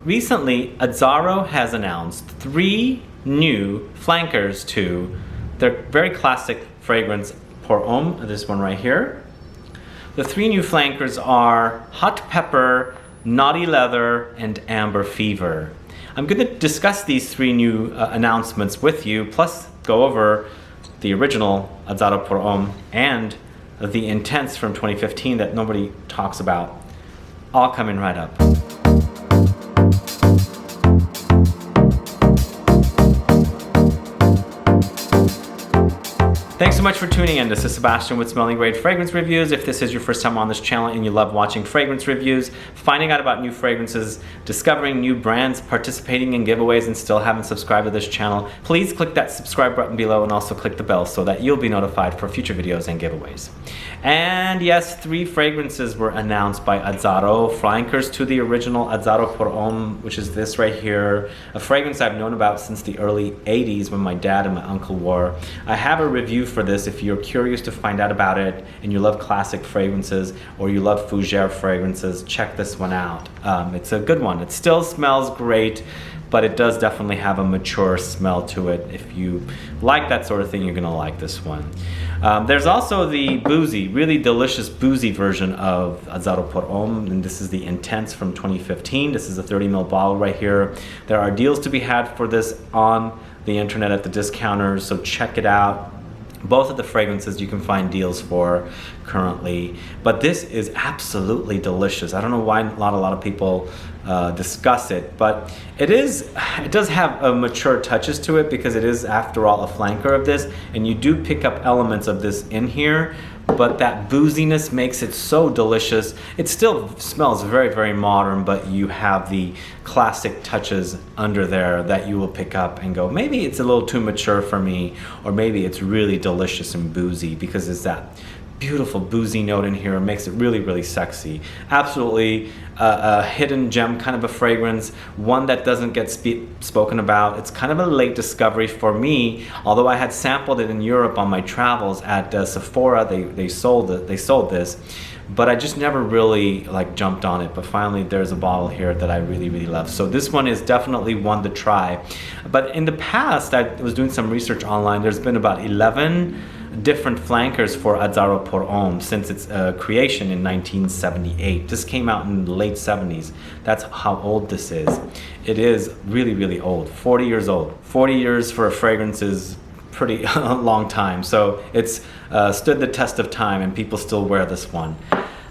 Recently, Azzaro has announced 3 new flankers to their very classic fragrance Pour Homme, this one right here. The 3 new flankers are Hot Pepper, Naughty Leather, and Amber Fever. I'm going to discuss these 3 new announcements with you, plus go over the original Azzaro Pour Homme and the Intense from 2015 that nobody talks about. All coming right up. Thanks so much for tuning in. This is Sebastian with Smelling Great Fragrance Reviews. If this is your first time on this channel and you love watching fragrance reviews, finding out about new fragrances, discovering new brands, participating in giveaways, and still haven't subscribed to this channel, please click that subscribe button below and also click the bell so that you'll be notified for future videos and giveaways. And yes, 3 fragrances were announced by Azzaro, flankers to the original Azzaro Pour Homme, which is this right here, a fragrance I've known about since the early 80s when my dad and my uncle wore. I have a review for this if you're curious to find out about it and you love classic fragrances or you love fougere fragrances. Check this one out. It's a good one. It still smells great, but it does definitely have a mature smell to it. If you like that sort of thing, you're gonna like this one. There's also the boozy, really delicious boozy version of Azzaro Pour Homme, and this is the Intense from 2015. This is a 30 ml bottle right here. There are deals to be had for this on the internet at the discounters, so check it out. Both of the fragrances you can find deals for currently, but this is absolutely delicious. I don't know why not a lot of people discuss it, but it does have mature touches to it because it is, after all, a flanker of this, and you do pick up elements of this in here, but that booziness makes it so delicious. It still smells very, very modern, but you have the classic touches under there that you will pick up and go, maybe it's a little too mature for me, or maybe it's really delicious and boozy, because it's that beautiful boozy note in here. It makes it really, really sexy. Absolutely a hidden gem kind of a fragrance, one that doesn't get spoken about. It's kind of a late discovery for me, although I had sampled it in Europe on my travels at Sephora. They sold this, but I just never really jumped on it. But finally there's a bottle here that I really, really love. So this one is definitely one to try. But in the past, I was doing some research online. There's been about 11 different flankers for Azzaro Pour Homme since its creation in 1978. This came out in the late 70s. That's how old this is. It is really, really old, 40 years old. 40 years for a fragrance is pretty long time. So it's stood the test of time and people still wear this one.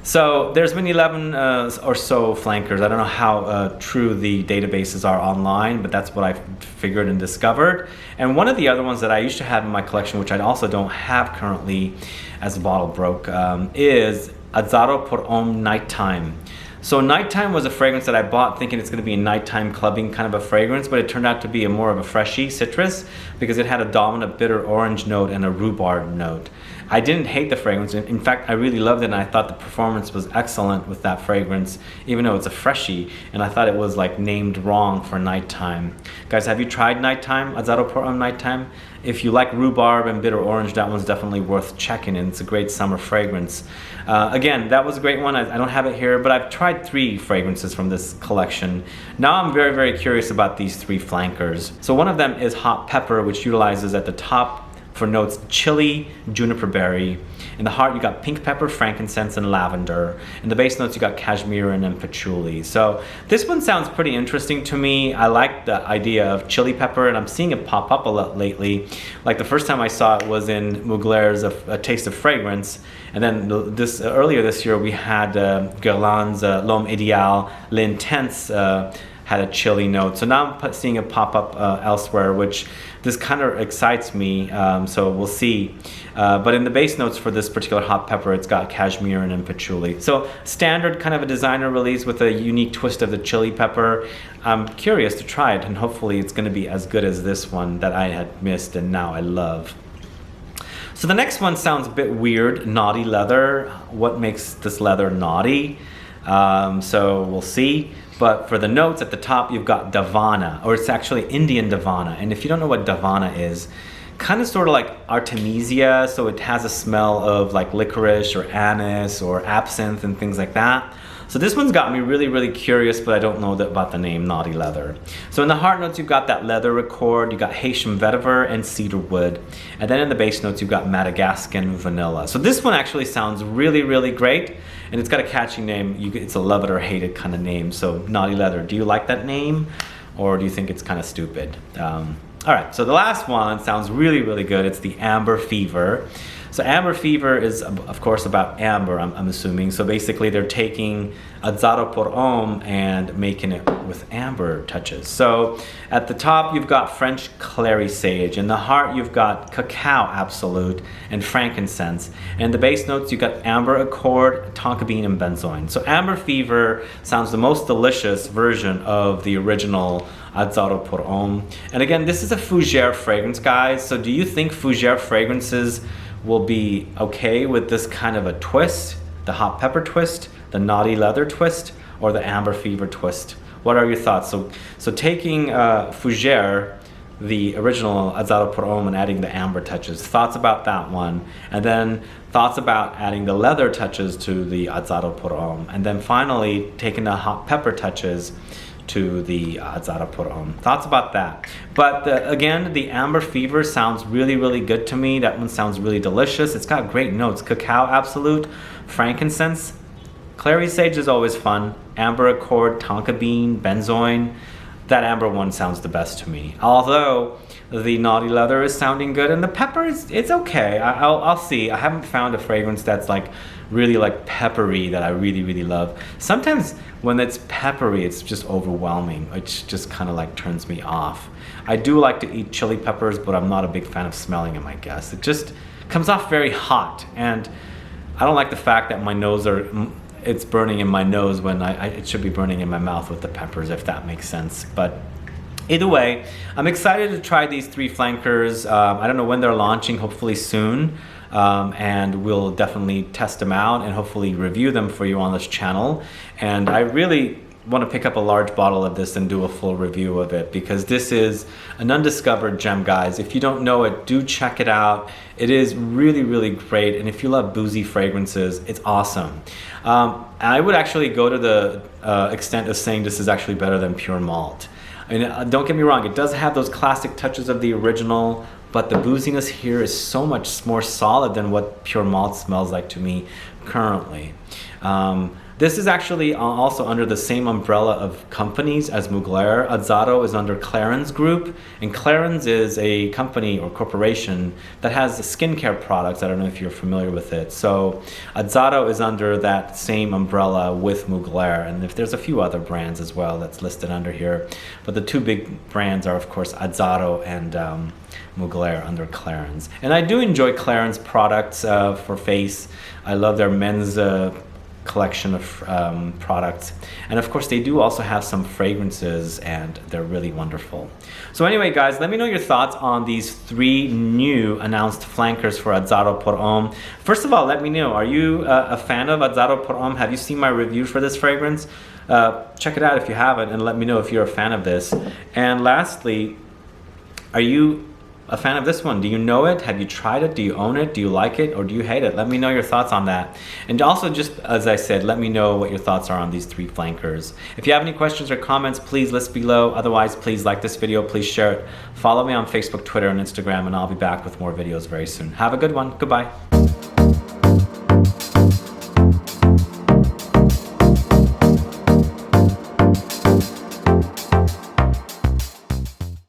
So there's been 11 or so flankers. I don't know how true the databases are online, but that's what I figured and discovered. And one of the other ones that I used to have in my collection, which I also don't have currently as the bottle broke, is Azzaro Pour Homme Nighttime. So Nighttime was a fragrance that I bought thinking it's going to be a nighttime clubbing kind of a fragrance, but it turned out to be more of a freshy citrus because it had a dominant bitter orange note and a rhubarb note. I didn't hate the fragrance. In fact, I really loved it, and I thought the performance was excellent with that fragrance, even though it's a freshie, and I thought it was named wrong for nighttime. Guys, have you tried Nighttime, Azzaro Pour Homme Nighttime? If you like rhubarb and bitter orange, that one's definitely worth checking, and it's a great summer fragrance. Again, that was a great one. I don't have it here, but I've tried 3 fragrances from this collection. Now I'm very, very curious about these 3 flankers. So one of them is Hot Pepper, which utilizes at the top for notes chili, juniper berry. In the heart you got pink pepper, frankincense, and lavender. In the base notes you got cashmere and patchouli. So this one sounds pretty interesting to me. I like the idea of chili pepper, and I'm seeing it pop up a lot lately. Like the first time I saw it was in Mugler's A Taste of Fragrance, and then earlier this year we had Guerlain's L'Homme Idéal, L'Intense had a chili note. So now I'm seeing it pop up elsewhere, which this kind of excites me, so we'll see. But in the base notes for this particular hot pepper, it's got cashmere and patchouli. So standard kind of a designer release with a unique twist of the chili pepper. I'm curious to try it, and hopefully it's gonna be as good as this one that I had missed and now I love. So the next one sounds a bit weird, naughty leather. What makes this leather naughty? So we'll see. But for the notes at the top, you've got Davana, or it's actually Indian Davana. And if you don't know what Davana is, kind of sort of like Artemisia, so it has a smell of like licorice or anise or absinthe and things like that. So this one's got me really curious, but I don't know about the name Naughty Leather. So in the heart notes, you've got that leather accord, you got Haitian vetiver and cedar wood. And then in the base notes, you've got Madagascan vanilla. So this one actually sounds really great. And it's got a catchy name. It's a love it or hate it kind of name. So Naughty Leather, do you like that name? Or do you think it's kind of stupid? All right, so the last one sounds really good. It's the Amber Fever. So Amber Fever is, of course, about amber, I'm assuming. So basically they're taking Azzaro Pour Homme and making it with amber touches. So at the top, you've got French clary sage. In the heart, you've got cacao absolute and frankincense. And the base notes, you've got amber accord, tonka bean, and benzoin. So Amber Fever sounds the most delicious version of the original Azzaro Pour Homme. And again, this is a fougere fragrance, guys. So do you think fougere fragrances will be okay with this kind of a twist, the hot pepper twist, the naughty leather twist, or the amber fever twist? What are your thoughts? So taking fougere, the original Azzaro Pour Homme, and adding the amber touches, thoughts about that one, and then thoughts about adding the leather touches to the Azzaro Pour Homme, and then finally taking the hot pepper touches to the Azzaro Pour Homme. Thoughts about that? But again, the Amber Fever sounds really good to me. That one sounds really delicious. It's got great notes. Cacao absolute, frankincense, clary sage is always fun. Amber accord, tonka bean, benzoin. That amber one sounds the best to me. Although the naughty leather is sounding good, and the pepper it's okay. I'll see. I haven't found a fragrance that's like really like peppery that I really love. Sometimes when it's peppery, it's just overwhelming. It just kind of like turns me off. I do like to eat chili peppers, but I'm not a big fan of smelling them, I guess. It just comes off very hot, and I don't like the fact that my nose it's burning in my nose when it should be burning in my mouth with the peppers, if that makes sense. But either way, I'm excited to try these 3 flankers. I don't know when they're launching, hopefully soon. And we'll definitely test them out and hopefully review them for you on this channel. And I really want to pick up a large bottle of this and do a full review of it, because this is an undiscovered gem, guys. If you don't know it, do check it out. It is really great, and if you love boozy fragrances, it's awesome. I would actually go to the extent of saying this is actually better than pure malt. I mean, don't get me wrong, it does have those classic touches of the original, but the booziness here is so much more solid than what pure malt smells like to me currently. This is actually also under the same umbrella of companies as Mugler. Azzaro is under Clarins Group, and Clarins is a company or corporation that has skincare products. I don't know if you're familiar with it. So Azzaro is under that same umbrella with Mugler, and if there's a few other brands as well that's listed under here. But the 2 big brands are, of course, Azzaro and Mugler under Clarins. And I do enjoy Clarins products for face. I love their men's collection of products, and of course they do also have some fragrances, and they're really wonderful. So anyway, guys, let me know your thoughts on these 3 new announced flankers for Azzaro Pour Homme. First of all, let me know, are you a fan of Azzaro Pour Homme? Have you seen my review for this fragrance? Check it out if you haven't, and let me know if you're a fan of this. And lastly, are you a fan of this one? Do you know it? Have you tried it? Do you own it? Do you like it, or do you hate it? Let me know your thoughts on that. And also, just as I said, let me know what your thoughts are on these 3 flankers. If you have any questions or comments, please list below. Otherwise, please like this video, please share it. Follow me on Facebook, Twitter, and Instagram, and I'll be back with more videos very soon. Have a good one. Goodbye.